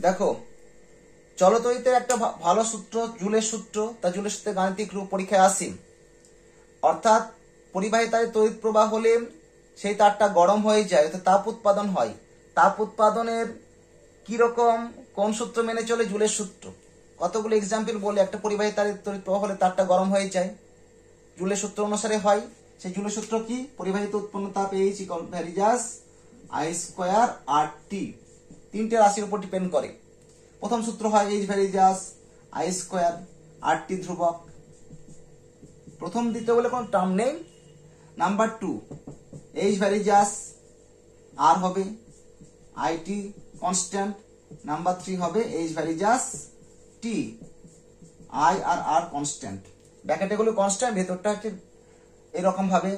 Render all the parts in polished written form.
দেখো চলতরিতের একটা ভালো সূত্র জুলের সূত্র, তা জুলের সূত্রে গাণিতিক রূপ পরীক্ষায় আসে। অর্থাৎ পরিবাহী তারে তড়িৎ প্রবাহ হলে সেই তারটা গরম হয়ে যায়, অর্থাৎ তাপ উৎপাদন হয়। তাপ উৎপাদনের কিরকম কোন সূত্র মেনে চলে? জুলের সূত্র। কতগুলো এক্সাম্পল বলে, একটা পরিবাহী তারের তড়িৎ প্রবাহ হলে তারটা গরম হয়ে যায়, জুলের সূত্র অনুসারে হয়। সেই জুলের সূত্র কি? পরিবাহিত উৎপন্ন তাপ H equal varies as I square RT। তিনটে রাশির উপর ডিপেন্ড করে। প্রথম সূত্র হয় H varies as I square RT ধ্রুবক। প্রথম দ্বিতীয় বলে কোনো টার্ম নেই। নাম্বার 2 H ভ্যারিজাস R হবে, IT কনস্ট্যান্ট। নাম্বার 3 হবে H ভ্যারিজাস T, I আর R কনস্ট্যান্ট। ব্র্যাকেটে গুলো কনস্ট্যান্ট, ভেতরটা হচ্ছে এরকম ভাবে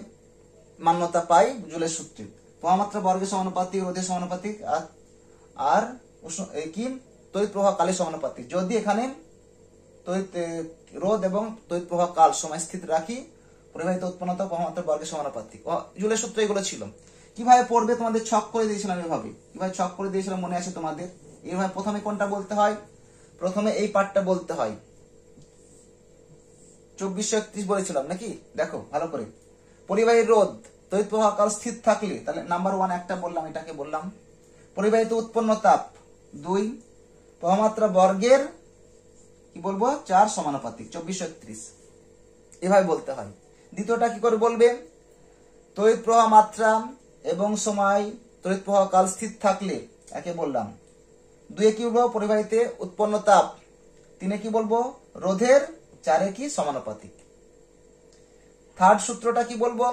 মান্যতা পাই জুলের সূত্রে। প্রবাহমাত্রা বর্গের সমানুপাতিক, রোধের সমানুপাতিক, আর কি তড়িৎ প্রবাহ কালের সমানুপাতিক। যদি এখানে রোধ এবং তড়িৎ প্রবাহ কাল সময় স্থির রাখি, পরিবাহিত উৎপন্নতা প্রবাহমাত্রা বর্গের সমানুপাতিক। জুলের সূত্র এগুলো ছিল। কিভাবে পড়বে তোমাদের ছক করে দিয়েছিলাম, এভাবে কিভাবে ছক করে দিয়েছিলাম মনে আছে তোমাদের? এইভাবে প্রথমে কোনটা বলতে হয়? প্রথমে এই পার্টটা বলতে হয়। 2431 বলেছিলাম নাকি? দেখো ভালো করে। পরিবাহী রোধ তড়িৎ প্রবাহ কাল স্থির থাকলে, তাহলে নাম্বার 1 একটা বললাম, এটাকে বললাম। পরিবাহিত উৎপন্ন তাপ 2, প্রবাহমাত্রা বর্গের কি বলবো 4 সমানুপাতিক। 2431 এভাবে বলতে হয়। দ্বিতীয়টা কি করে বলবে? তড়িৎ প্রবাহ মাত্রা এবং সময় তড়িৎ প্রবাহ কাল স্থির থাকলে, একে বললাম। 2 কি বলবো? পরিবাহিতে উৎপন্ন তাপ। 3 কি বলবো? রোধের 4 কি সমানুপাতিক। থার্ড সূত্রটা কি বলবো?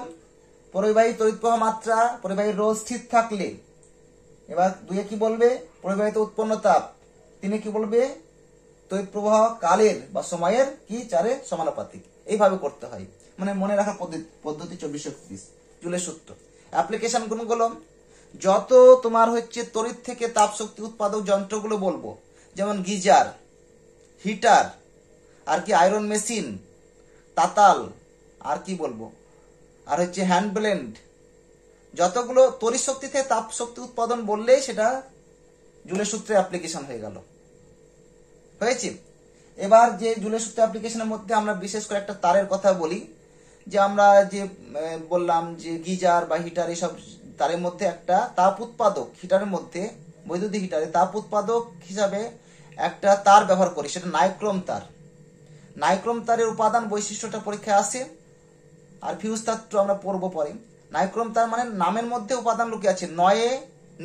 পরিবাহী তড়িৎ প্রবাহ মাত্রা, পরিবাহী রোধ স্থির থাকলে। এবার 2 কি বলবে? পরিবাহিত উৎপন্ন তাপ। 3 কি বলবে? তড়িৎ প্রবাহ কালের বা সময়ের কি 4 সমানুপাতিক। এইভাবে করতে হয়, মানে মনে রাখার পদ্ধতি 2431 জুলের সূত্র। অ্যাপ্লিকেশন কোনগুলো? যত তোমার হচ্ছে তড়িৎ থেকে তাপ শক্তি উৎপাদক যন্ত্রগুলো বলবো, যেমন গিজার, হিটার, আর কি আয়রন মেশিন, তাতাল, আর কি বলবো, আর হচ্ছে হ্যান্ড ব্লেন্ড, যতগুলো তড়িৎ শক্তি থেকে তাপ শক্তি উৎপাদন বললেই সেটা জুলের সূত্রে অ্যাপ্লিকেশন হয়ে গেল। হয়েছে? এবার যে জুলের সূত্রে অ্যাপ্লিকেশনের মধ্যে আমরা বিশেষ করে একটা তারের কথা বলি, যে আমরা যে বললাম যে গিজার বা হিটার, এসব তারের মধ্যে একটা তাপ উৎপাদক, হিটারের মধ্যে বৈদ্যুতিক হিটারে তাপ উৎপাদক হিসাবে একটা তার ব্যবহার করি, সেটা নাইক্রোম তার। নাইক্রোম তারের উপাদান বৈশিষ্ট্যটা পরীক্ষায় আসে, আর ফিউজ তার তো আমরা পড়বো পরে। নাইক্রোম তার মানে নামের মধ্যে উপাদান লুকিয়ে আছে। নয়ে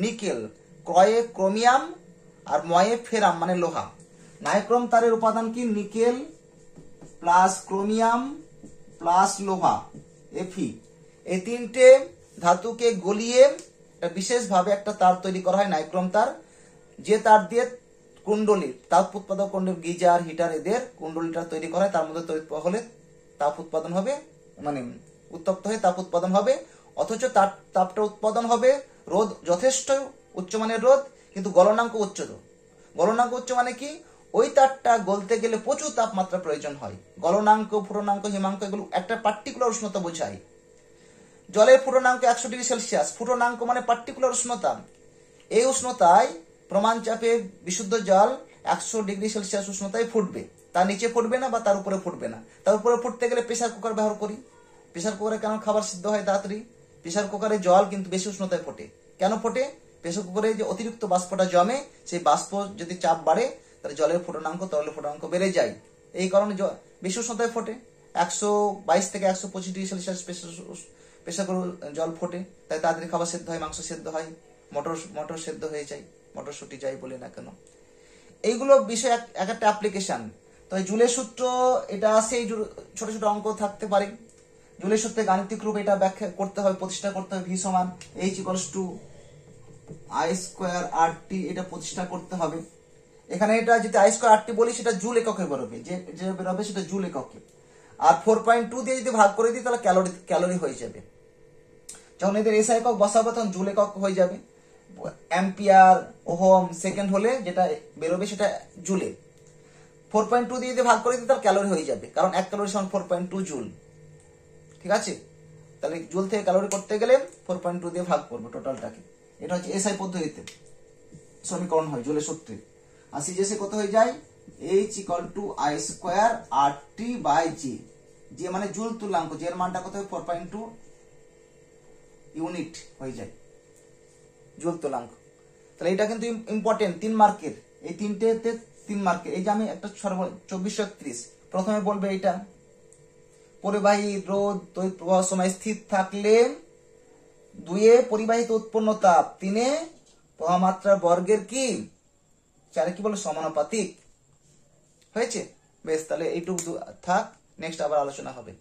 নিকেল, ক্রয়ে ক্রোমিয়াম, আর ময়ে ফেরাম মানে লোহা। নাইক্রোম তারের উপাদান কি? নিকেল প্লাস ক্রোমিয়াম প্লাস লোহা, Fe। এই তিনটে ধাতুকে গলিয়ে বিশেষভাবে একটা তার তৈরি করা হয়, নাইক্রোম তার। যে তার দিয়ে কুণ্ডলী, তাপ উৎপাদক কুণ্ডলী, গিজার, হিটার, এদের কুণ্ডলীটা তৈরি করা হয়। তার মধ্যে তড়িৎ প্রবাহ হলে তাপ উৎপাদন হবে, মানে উত্তপ্ত হয়ে তাপ উৎপাদন হবে। অথচ তাপটা উৎপাদন হবে, রোধ যথেষ্ট উচ্চমানের রোধ, কিন্তু গলনাঙ্ক উচ্চ। গলনাঙ্ক উচ্চ মানে কি? ওই তারটা গলতে গেলে প্রচুর তাপমাত্রা প্রয়োজন হয়। গলনাঙ্ক, ফুটনাঙ্ক, হিমাঙ্ক এগুলো একটা পার্টিকুলার উষ্ণতা বোঝায়। জলের ফুটনাঙ্ক 100 ডিগ্রি সেলসিয়াস। ফুটনাঙ্ক মানে পার্টিকুলার উষ্ণতা। এই উষ্ণতায় প্রমাণ চাপে বিশুদ্ধ জল 100 ডিগ্রি সেলসিয়াস উষ্ণতায় ফুটবে, তার নিচে ফুটবে না বা তার উপরে ফুটবে না। তার উপরে ফুটতে গেলে প্রেসার কুকার ব্যবহার করি। প্রেসার কুকারে কেন খাবার সিদ্ধ হয় তাড়াতাড়ি? প্রেসার কুকারে জল কিন্তু বেশি উষ্ণতায় ফোটে। কেন ফোটে? প্রেসার কুকারে যে অতিরিক্ত বাষ্পটা জমে, সেই বাষ্প যদি চাপ বাড়ে তাহলে জলের ফুটনাঙ্ক, তরলের ফুটনাঙ্ক বেড়ে যায়। এই কারণে বেশি উষ্ণতায় ফোটে। 122 থেকে 125 ডিগ্রি সেলসিয়াস প্রেসার জল ফোটে, তাই তাড়াতাড়ি খাবার সেদ্ধ হয়, মাংস সেদ্ধ হয়, মটর সেদ্ধ হয়ে যায়, মটরশুটি যাই বলি না কেন। এইগুলো বিষয় এক একটা অ্যাপ্লিকেশন। তো জুলের সূত্র এটা আছে, ছোট ছোট অঙ্ক থাকতে পারে। জুলের সূত্রে গাণিতিক রূপ এটা ব্যাখ্যা করতে হবে, প্রতিষ্ঠা করতে হবে। ভি সমান H equals to I square RT, এটা প্রতিষ্ঠা করতে হবে। এখানে এটা যদি I স্কয়ার RT বলি, সেটা জুল এককে বেরোবে, যে বেরোবে সেটা জুল এককে। আর 4.2 দিয়ে যদি ভাগ করে দিই তাহলে ক্যালোরি হয়ে যাবে। যখন এদের এসআই একক বসাবো তখন জুল একক হয়ে যাবে। অ্যাম্পিয়ার, ওহম, সেকেন্ড হলে যেটা বেরোবে সেটা জুলে। 4.2 দিয়ে যদি ভাগ করে দিই তাহলে ক্যালোরি হয়ে যাবে, কারণ 1 ক্যালোরি সমান 4.2 জুল। ঠিক আছে? তাহলে জুল থেকে ক্যালোরি করতে গেলে 4.2 দিয়ে ভাগ করবো টোটালটাকে। এটা হচ্ছে এসআই পদ্ধতিতে সমীকরণ হয় জুলের সূত্রে। 80 জেসে কত হয়ে যায় H=I²RT/G। যে মানে জুল তুল্যাঙ্ক, যে এর মানটা কত হবে 4.2 ইউনিট হয়ে যায় জুল তুল্যাঙ্ক। তাহলে এটা কিন্তু ইম্পর্টেন্ট, 3 মার্কের, এই তিনটেতে 3 মার্কের। এই যে আমি একটা 2431 প্রথমে বলবে এইটা, পরিবাহী রোধ তড়িৎ প্রবাহ সময় স্থির থাকলে 2 পরিবাহিত উৎপন্ন তাপ, 3 প্রবাহ মাত্রার বর্গের কি 4 কি বলে সমানুপাতিক হয়েছে। বেশ, তাহলে এইটুকু থাক, নেক্সট আবার আলোচনা হবে।